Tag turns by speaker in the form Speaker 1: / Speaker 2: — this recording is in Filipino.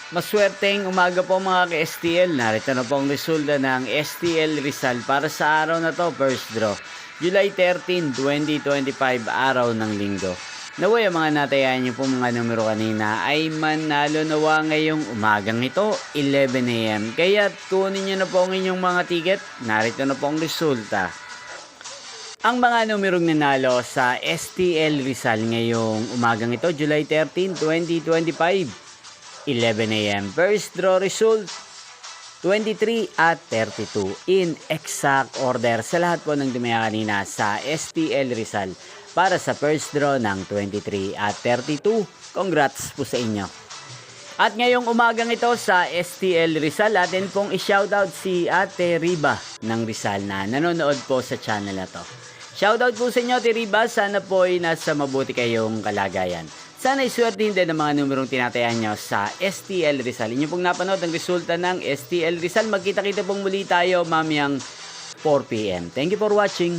Speaker 1: Maswerteng umaga po mga ka-STL. Narito na po ang resulta ng STL Rizal para sa araw na to, first draw. July 13, 2025, araw ng linggo. Naway ang mga natayan niyo po mga numero kanina ay manalo nawa ngayong umagang ito, 11 AM. Kaya kunin niyo na po ang inyong mga ticket. Narito na po ang resulta. Ang mga numerong nanalo sa STL Rizal ngayong umagang ito, July 13, 2025. 11 AM. First draw result, 23 at 32 in exact order sa lahat po ng dumaya kanina sa STL Rizal para sa first draw ng 23 at 32. Congrats po sa inyo. At ngayong umagang ito sa STL Rizal, atin pong i-shoutout si Ate Riba ng Rizal na nanonood po sa channel na to. Shoutout po sa inyo, Ate Riba. Sana po ay nasa mabuti kayong kalagayan. Sana iswertihin din ang mga numerong tinatayan nyo sa STL Rizal. Inyo pong napanood ang resulta ng STL Rizal. Magkita-kita pong muli tayo mamayang 4 PM. Thank you for watching.